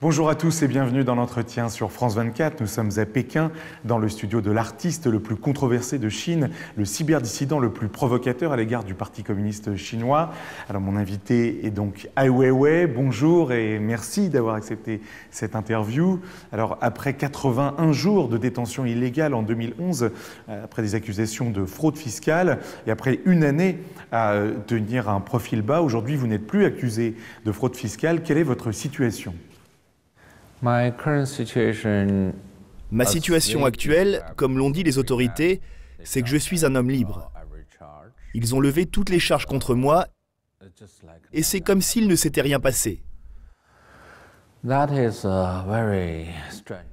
Bonjour à tous et bienvenue dans l'entretien sur France 24. Nous sommes à Pékin, dans le studio de l'artiste le plus controversé de Chine, le cyberdissident le plus provocateur à l'égard du Parti communiste chinois. Alors mon invité est donc Ai Weiwei. Bonjour et merci d'avoir accepté cette interview. Alors après 81 jours de détention illégale en 2011, après des accusations de fraude fiscale et après une année à tenir un profil bas, aujourd'hui vous n'êtes plus accusé de fraude fiscale. Quelle est votre situation ? Ma situation actuelle, comme l'ont dit les autorités, c'est que je suis un homme libre. Ils ont levé toutes les charges contre moi et c'est comme s'il ne s'était rien passé.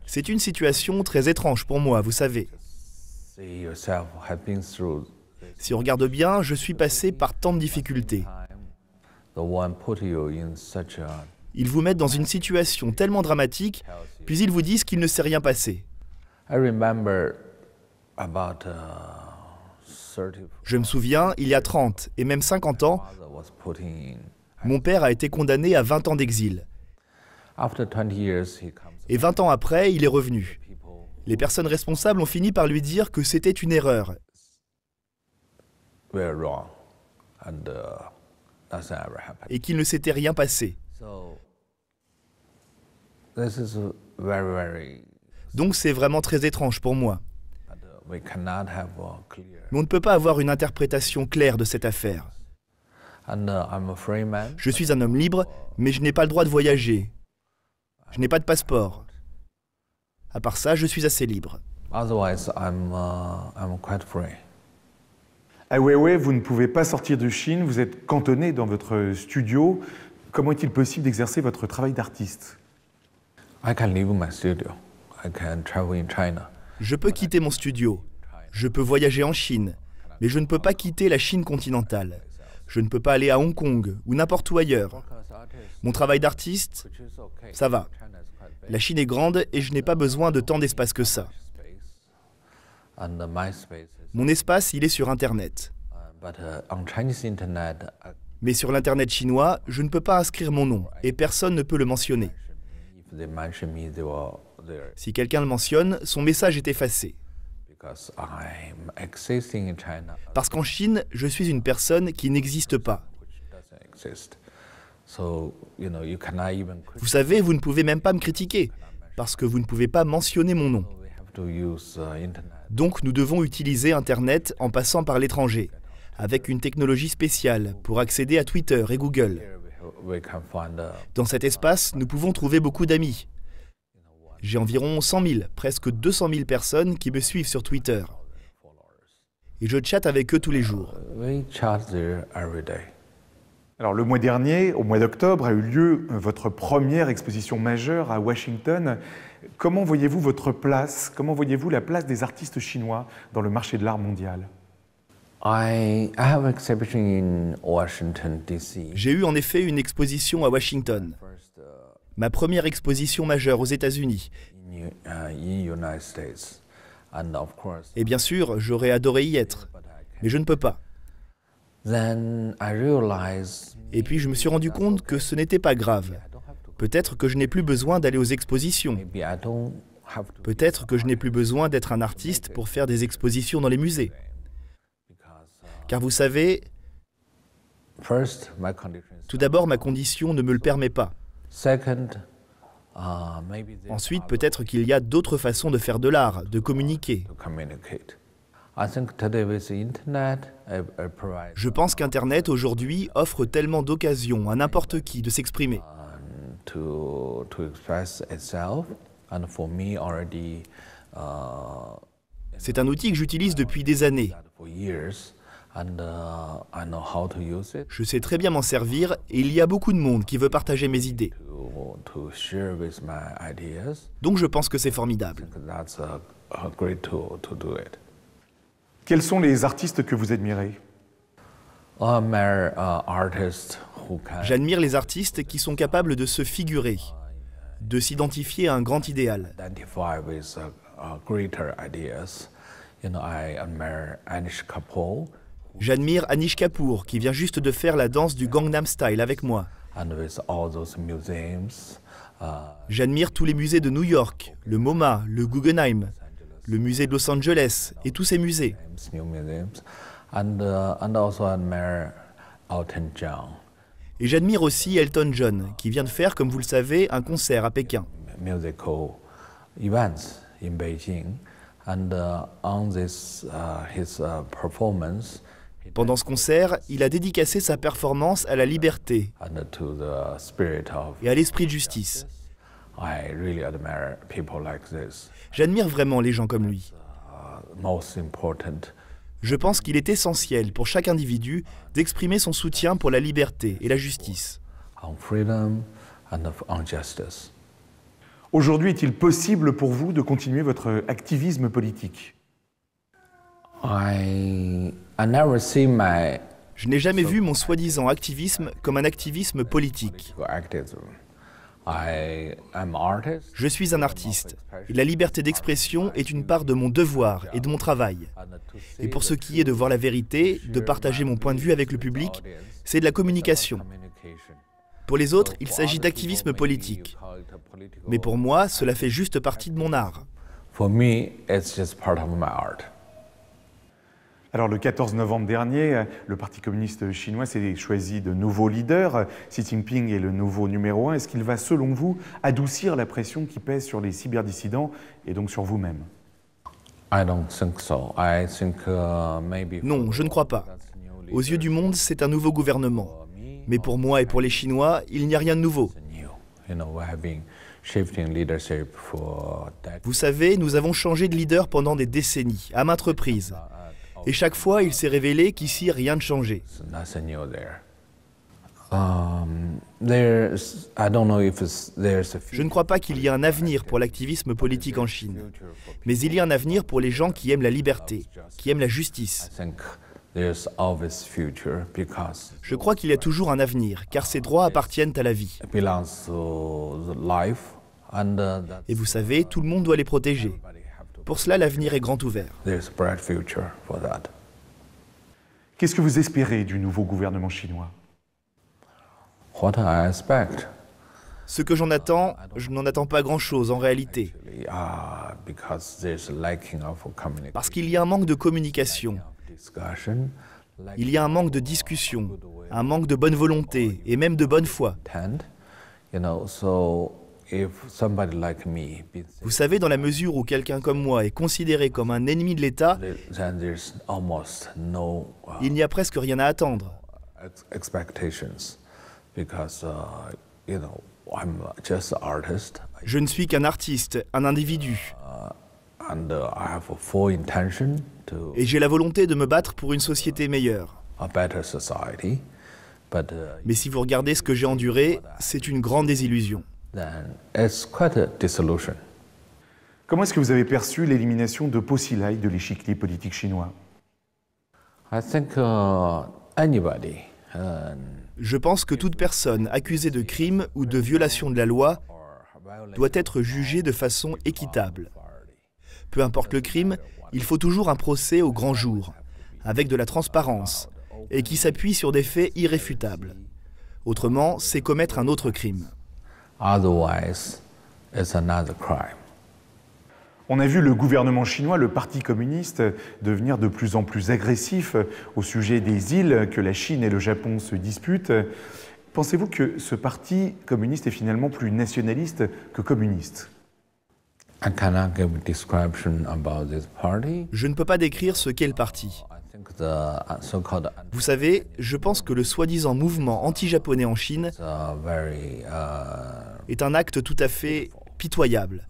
C'est une situation très étrange pour moi, vous savez. Si on regarde bien, je suis passé par tant de difficultés. Ils vous mettent dans une situation tellement dramatique, puis ils vous disent qu'il ne s'est rien passé. Je me souviens, il y a 30 et même 50 ans, mon père a été condamné à 20 ans d'exil. Et 20 ans après, il est revenu. Les personnes responsables ont fini par lui dire que c'était une erreur. Et qu'il ne s'était rien passé. Donc c'est vraiment très étrange pour moi. Mais on ne peut pas avoir une interprétation claire de cette affaire. Je suis un homme libre, mais je n'ai pas le droit de voyager. Je n'ai pas de passeport. À part ça, je suis assez libre. Ai Weiwei, vous ne pouvez pas sortir de Chine, vous êtes cantonné dans votre studio. Comment est-il possible d'exercer votre travail d'artiste ? Je peux quitter mon studio, je peux voyager en Chine, mais je ne peux pas quitter la Chine continentale. Je ne peux pas aller à Hong Kong ou n'importe où ailleurs. Mon travail d'artiste, ça va. La Chine est grande et je n'ai pas besoin de tant d'espace que ça. Mon espace, il est sur Internet. Mais sur l'Internet chinois, je ne peux pas inscrire mon nom et personne ne peut le mentionner. Si quelqu'un le mentionne, son message est effacé. Parce qu'en Chine, je suis une personne qui n'existe pas. Vous savez, vous ne pouvez même pas me critiquer, parce que vous ne pouvez pas mentionner mon nom. Donc nous devons utiliser Internet en passant par l'étranger, avec une technologie spéciale pour accéder à Twitter et Google. Dans cet espace, nous pouvons trouver beaucoup d'amis. J'ai environ 100 000, presque 200 000 personnes qui me suivent sur Twitter. Et je chatte avec eux tous les jours. Alors le mois dernier, au mois d'octobre, a eu lieu votre première exposition majeure à Washington. Comment voyez-vous votre place? Comment voyez-vous la place des artistes chinois dans le marché de l'art mondial? J'ai eu en effet une exposition à Washington. Ma première exposition majeure aux États-Unis. Et bien sûr, j'aurais adoré y être, mais je ne peux pas. Et puis je me suis rendu compte que ce n'était pas grave. Peut-être que je n'ai plus besoin d'aller aux expositions. Peut-être que je n'ai plus besoin d'être un artiste pour faire des expositions dans les musées. Car vous savez, tout d'abord, ma condition ne me le permet pas. Ensuite, peut-être qu'il y a d'autres façons de faire de l'art, de communiquer. Je pense qu'Internet, aujourd'hui, offre tellement d'occasions à n'importe qui de s'exprimer. C'est un outil que j'utilise depuis des années. Je sais très bien m'en servir et il y a beaucoup de monde qui veut partager mes idées. Donc je pense que c'est formidable. Quels sont les artistes que vous admirez? J'admire les artistes qui sont capables de se figurer, de s'identifier à un grand idéal. J'admire Anish Kapoor, qui vient juste de faire la danse du Gangnam Style avec moi. J'admire tous les musées de New York, le MoMA, le Guggenheim, le musée de Los Angeles et tous ces musées. Et j'admire aussi Elton John, qui vient de faire, comme vous le savez, un concert à Pékin. Pendant ce concert, il a dédicacé sa performance à la liberté et à l'esprit de justice. J'admire vraiment les gens comme lui. Je pense qu'il est essentiel pour chaque individu d'exprimer son soutien pour la liberté et la justice. Aujourd'hui, est-il possible pour vous de continuer votre activisme politique ? Je n'ai jamais vu mon soi-disant activisme comme un activisme politique. Je suis un artiste, et la liberté d'expression est une part de mon devoir et de mon travail. Et pour ce qui est de voir la vérité, de partager mon point de vue avec le public, c'est de la communication. Pour les autres, il s'agit d'activisme politique. Mais pour moi, cela fait juste partie de mon art. Alors le 14 novembre dernier, le Parti communiste chinois s'est choisi de nouveaux leaders. Xi Jinping est le nouveau numéro 1. Est-ce qu'il va, selon vous, adoucir la pression qui pèse sur les cyberdissidents et donc sur vous-même ? Non, je ne crois pas. Aux yeux du monde, c'est un nouveau gouvernement. Mais pour moi et pour les Chinois, il n'y a rien de nouveau. Vous savez, nous avons changé de leader pendant des décennies, à maintes reprises. Et chaque fois, il s'est révélé qu'ici, rien ne changeait. Je ne crois pas qu'il y ait un avenir pour l'activisme politique en Chine. Mais il y a un avenir pour les gens qui aiment la liberté, qui aiment la justice. Je crois qu'il y a toujours un avenir, car ces droits appartiennent à la vie. Et vous savez, tout le monde doit les protéger. Pour cela, l'avenir est grand ouvert. Qu'est-ce que vous espérez du nouveau gouvernement chinois ? Ce que j'en attends, je n'en attends pas grand-chose en réalité. Parce qu'il y a un manque de communication. Il y a un manque de discussion, un manque de bonne volonté et même de bonne foi. Vous savez, dans la mesure où quelqu'un comme moi est considéré comme un ennemi de l'État, il n'y a presque rien à attendre. Je ne suis qu'un artiste, un individu. Et j'ai la volonté de me battre pour une société meilleure. Mais si vous regardez ce que j'ai enduré, c'est une grande désillusion. Comment est-ce que vous avez perçu l'élimination de Po Xilai de l'échiquier politique chinois ? Je pense que toute personne accusée de crime ou de violation de la loi doit être jugée de façon équitable. Peu importe le crime, il faut toujours un procès au grand jour, avec de la transparence, et qui s'appuie sur des faits irréfutables. Autrement, c'est commettre un autre crime. On a vu le gouvernement chinois, le Parti communiste, devenir de plus en plus agressif au sujet des îles que la Chine et le Japon se disputent. Pensez-vous que ce Parti communiste est finalement plus nationaliste que communiste ? Je ne peux pas décrire ce qu'est le parti. Vous savez, je pense que le soi-disant mouvement anti-japonais en Chine est un acte tout à fait pitoyable.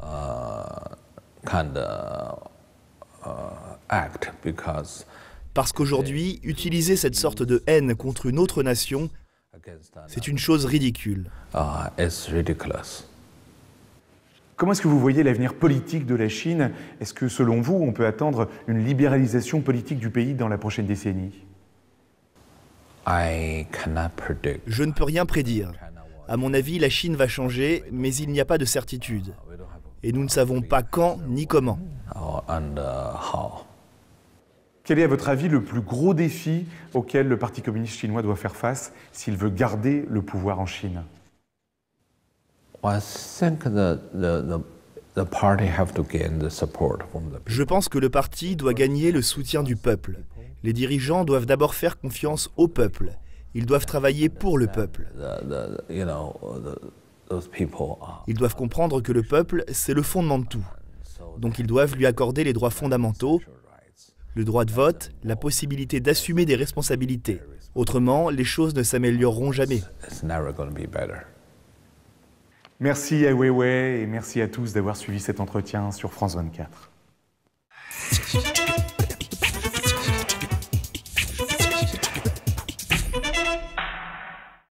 Parce qu'aujourd'hui, utiliser cette sorte de haine contre une autre nation, c'est une chose ridicule. Comment est-ce que vous voyez l'avenir politique de la Chine ? Est-ce que, selon vous, on peut attendre une libéralisation politique du pays dans la prochaine décennie ? Je ne peux rien prédire. À mon avis, la Chine va changer, mais il n'y a pas de certitude. Et nous ne savons pas quand ni comment. Quel est, à votre avis, le plus gros défi auquel le Parti communiste chinois doit faire face s'il veut garder le pouvoir en Chine? Je pense que le parti doit gagner le soutien du peuple. Les dirigeants doivent d'abord faire confiance au peuple. Ils doivent travailler pour le peuple. Ils doivent comprendre que le peuple, c'est le fondement de tout. Donc ils doivent lui accorder les droits fondamentaux, le droit de vote, la possibilité d'assumer des responsabilités. Autrement, les choses ne s'amélioreront jamais. Merci à Weiwei et merci à tous d'avoir suivi cet entretien sur France 24.